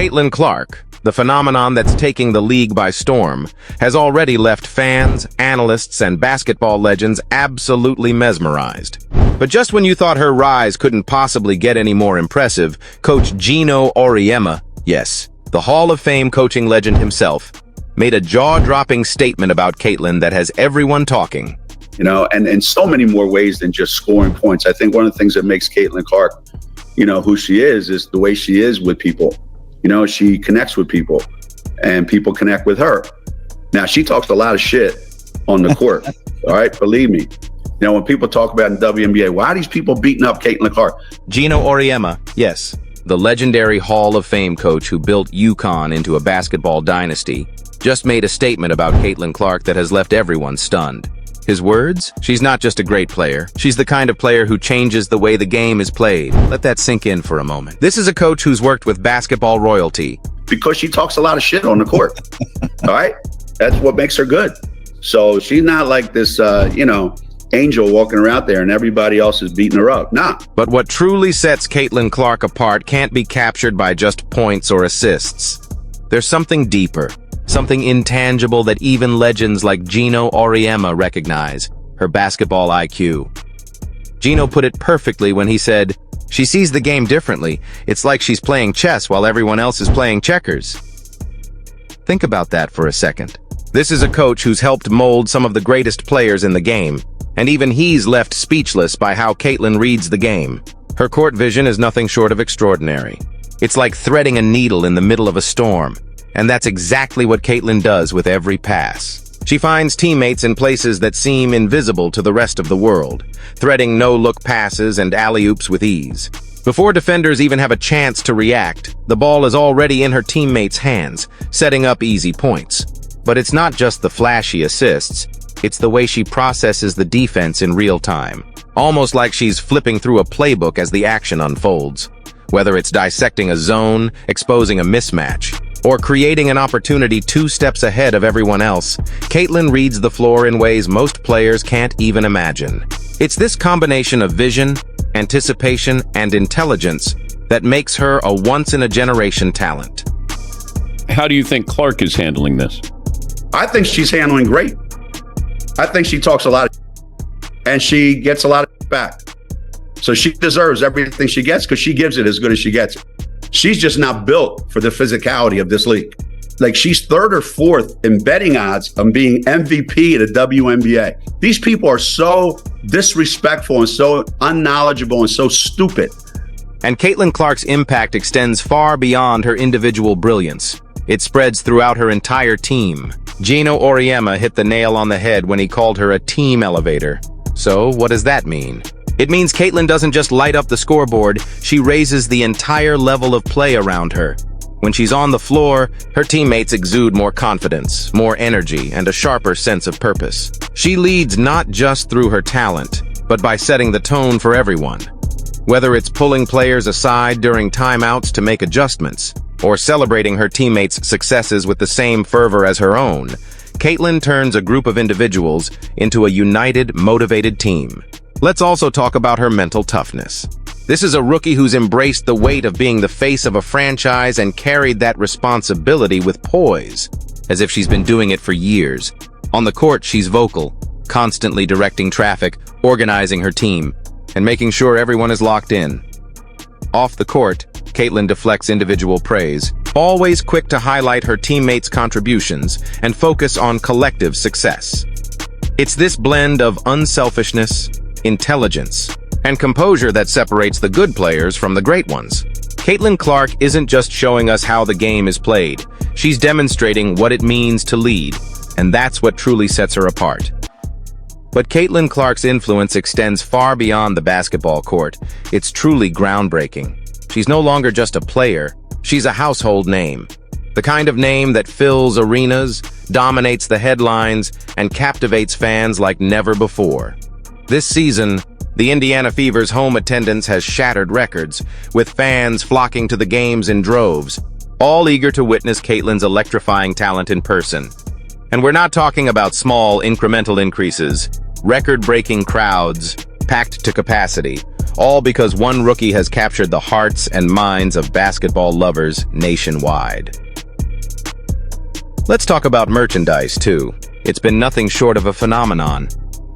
Caitlin Clark, the phenomenon that's taking the league by storm, has already left fans, analysts, and basketball legends absolutely mesmerized. But just when you thought her rise couldn't possibly get any more impressive, Coach Geno Auriemma, yes, the Hall of Fame coaching legend himself, made a jaw-dropping statement about Caitlin that has everyone talking. You know, and in so many more ways than just scoring points. I think one of the things that makes Caitlin Clark, you know, who she is the way she is with people. You know, she connects with people and people connect with her. Now, she talks a lot of shit on the court. All right, believe me. You know, when people talk about in WNBA, why are these people beating up Caitlin Clark? Geno Auriemma, yes, the legendary Hall of Fame coach who built UConn into a basketball dynasty, just made a statement about Caitlin Clark that has left everyone stunned. His words? She's not just a great player. She's the kind of player who changes the way the game is played. Let that sink in for a moment. This is a coach who's worked with basketball royalty. Because she talks a lot of shit on the court. All right? That's what makes her good. So she's not like this, you know, angel walking around there and everybody else is beating her up. Nah. But what truly sets Caitlin Clark apart can't be captured by just points or assists. There's something deeper. Something intangible that even legends like Geno Auriemma recognize, her basketball IQ. Geno put it perfectly when he said, "She sees the game differently. It's like she's playing chess while everyone else is playing checkers." Think about that for a second. This is a coach who's helped mold some of the greatest players in the game, and even he's left speechless by how Caitlin reads the game. Her court vision is nothing short of extraordinary. It's like threading a needle in the middle of a storm. And that's exactly what Caitlin does with every pass. She finds teammates in places that seem invisible to the rest of the world, threading no-look passes and alley-oops with ease. Before defenders even have a chance to react, the ball is already in her teammates' hands, setting up easy points. But it's not just the flashy assists, it's the way she processes the defense in real time, almost like she's flipping through a playbook as the action unfolds. Whether it's dissecting a zone, exposing a mismatch, or creating an opportunity 2 steps ahead of everyone else, Caitlin reads the floor in ways most players can't even imagine. It's this combination of vision, anticipation, and intelligence that makes her a once-in-a-generation talent. How do you think Clark is handling this? I think she's handling great. I think she talks a lot and she gets a lot of back. So she deserves everything she gets because she gives it as good as she gets it. She's just not built for the physicality of this league. Like, she's 3rd or 4th in betting odds on being MVP of the WNBA. These people are so disrespectful and so unknowledgeable and so stupid. And Caitlin Clark's impact extends far beyond her individual brilliance. It spreads throughout her entire team. Geno Auriemma hit the nail on the head when he called her a team elevator. So, what does that mean? It means Caitlin doesn't just light up the scoreboard, she raises the entire level of play around her. When she's on the floor, her teammates exude more confidence, more energy, and a sharper sense of purpose. She leads not just through her talent, but by setting the tone for everyone. Whether it's pulling players aside during timeouts to make adjustments, or celebrating her teammates' successes with the same fervor as her own, Caitlin turns a group of individuals into a united, motivated team. Let's also talk about her mental toughness. This is a rookie who's embraced the weight of being the face of a franchise and carried that responsibility with poise, as if she's been doing it for years. On the court, she's vocal, constantly directing traffic, organizing her team, and making sure everyone is locked in. Off the court, Caitlin deflects individual praise, always quick to highlight her teammates' contributions and focus on collective success. It's this blend of unselfishness, intelligence, and composure that separates the good players from the great ones. Caitlin Clark isn't just showing us how the game is played. She's demonstrating what it means to lead, and that's what truly sets her apart. But Caitlin Clark's influence extends far beyond the basketball court. It's truly groundbreaking. She's no longer just a player, she's a household name. The kind of name that fills arenas, dominates the headlines, and captivates fans like never before. This season, the Indiana Fever's home attendance has shattered records, with fans flocking to the games in droves, all eager to witness Caitlin's electrifying talent in person. And we're not talking about small, incremental increases, record-breaking crowds, packed to capacity, all because one rookie has captured the hearts and minds of basketball lovers nationwide. Let's talk about merchandise, too. It's been nothing short of a phenomenon.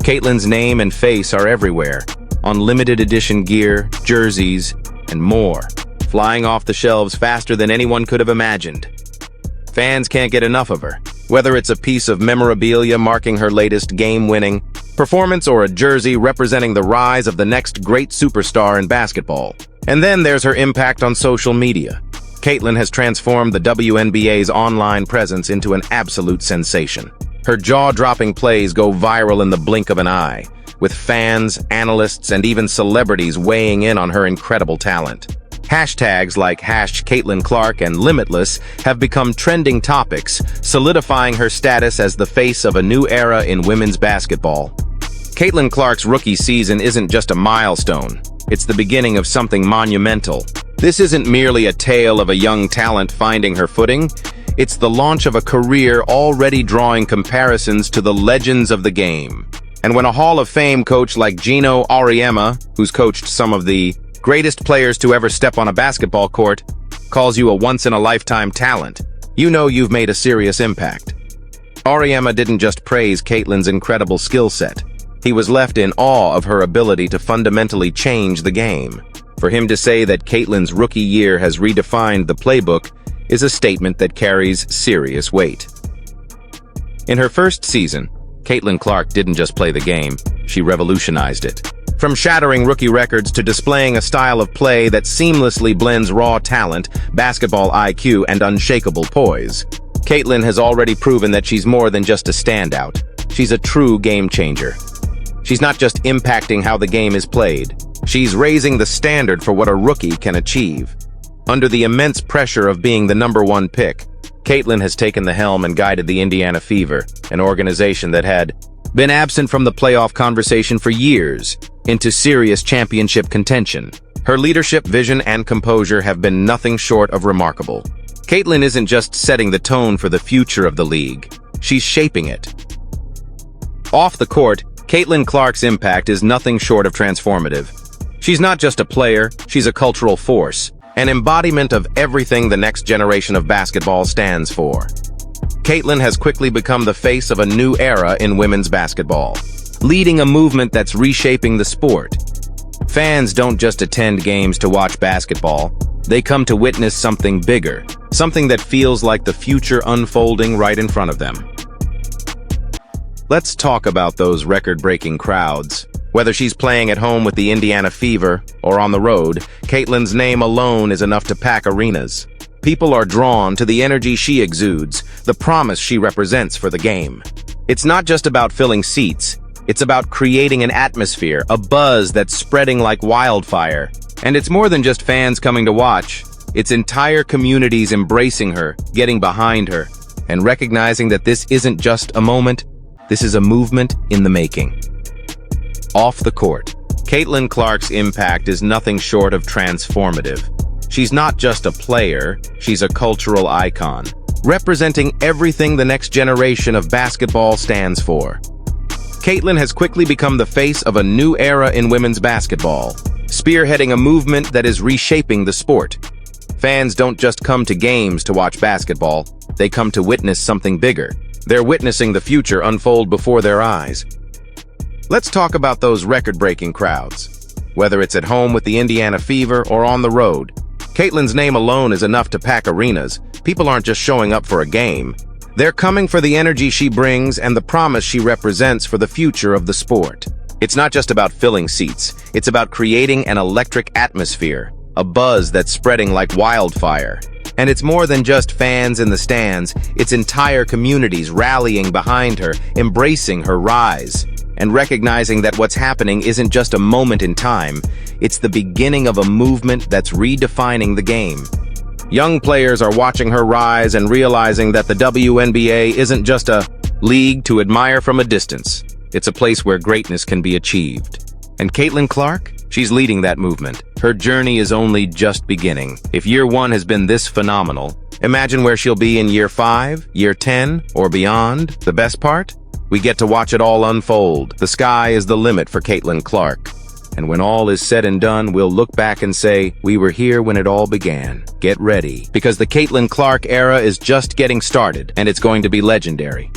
Caitlyn's name and face are everywhere, on limited edition gear, jerseys, and more, flying off the shelves faster than anyone could have imagined. Fans can't get enough of her, whether it's a piece of memorabilia marking her latest game-winning performance or a jersey representing the rise of the next great superstar in basketball. And then there's her impact on social media. Caitlyn has transformed the WNBA's online presence into an absolute sensation. Her jaw-dropping plays go viral in the blink of an eye, with fans, analysts, and even celebrities weighing in on her incredible talent. Hashtags like #CaitlynClark and Limitless have become trending topics, solidifying her status as the face of a new era in women's basketball. Caitlyn Clark's rookie season isn't just a milestone, it's the beginning of something monumental. This isn't merely a tale of a young talent finding her footing, it's the launch of a career already drawing comparisons to the legends of the game. And when a Hall of Fame coach like Geno Auriemma, who's coached some of the greatest players to ever step on a basketball court, calls you a once-in-a-lifetime talent, you know you've made a serious impact. Auriemma didn't just praise Caitlyn's incredible skill set. He was left in awe of her ability to fundamentally change the game. For him to say that Caitlyn's rookie year has redefined the playbook is a statement that carries serious weight. In her first season, Caitlyn Clark didn't just play the game, she revolutionized it. From shattering rookie records to displaying a style of play that seamlessly blends raw talent, basketball IQ, and unshakable poise, Caitlyn has already proven that she's more than just a standout. She's a true game changer. She's not just impacting how the game is played, she's raising the standard for what a rookie can achieve. Under the immense pressure of being the #1 pick, Caitlyn has taken the helm and guided the Indiana Fever, an organization that had been absent from the playoff conversation for years, into serious championship contention. Her leadership, vision, and composure have been nothing short of remarkable. Caitlyn isn't just setting the tone for the future of the league, she's shaping it. Off the court, Caitlyn Clark's impact is nothing short of transformative. She's not just a player, she's a cultural force, an embodiment of everything the next generation of basketball stands for. Caitlyn has quickly become the face of a new era in women's basketball, leading a movement that's reshaping the sport. Fans don't just attend games to watch basketball, they come to witness something bigger, something that feels like the future unfolding right in front of them. Let's talk about those record-breaking crowds. Whether she's playing at home with the Indiana Fever or on the road, Caitlyn's name alone is enough to pack arenas. People are drawn to the energy she exudes, the promise she represents for the game. It's not just about filling seats, it's about creating an atmosphere, a buzz that's spreading like wildfire. And it's more than just fans coming to watch, it's entire communities embracing her, getting behind her, and recognizing that this isn't just a moment, this is a movement in the making. Off the court, Caitlyn Clark's impact is nothing short of transformative. She's not just a player, she's a cultural icon, representing everything the next generation of basketball stands for. Caitlyn has quickly become the face of a new era in women's basketball, spearheading a movement that is reshaping the sport. Fans don't just come to games to watch basketball, they come to witness something bigger. They're witnessing the future unfold before their eyes. Let's talk about those record-breaking crowds. Whether it's at home with the Indiana Fever or on the road, Caitlyn's name alone is enough to pack arenas. People aren't just showing up for a game. They're coming for the energy she brings and the promise she represents for the future of the sport. It's not just about filling seats. It's about creating an electric atmosphere, a buzz that's spreading like wildfire. And it's more than just fans in the stands. It's entire communities rallying behind her, embracing her rise, and recognizing that what's happening isn't just a moment in time, it's the beginning of a movement that's redefining the game. Young players are watching her rise and realizing that the WNBA isn't just a league to admire from a distance. It's a place where greatness can be achieved. And Caitlyn Clark? She's leading that movement. Her journey is only just beginning. If year 1 has been this phenomenal, imagine where she'll be in year 5, year 10, or beyond. The best part? We get to watch it all unfold. The sky is the limit for Caitlyn Clark. And when all is said and done, we'll look back and say, we were here when it all began. Get ready, because the Caitlin Clark era is just getting started, and it's going to be legendary.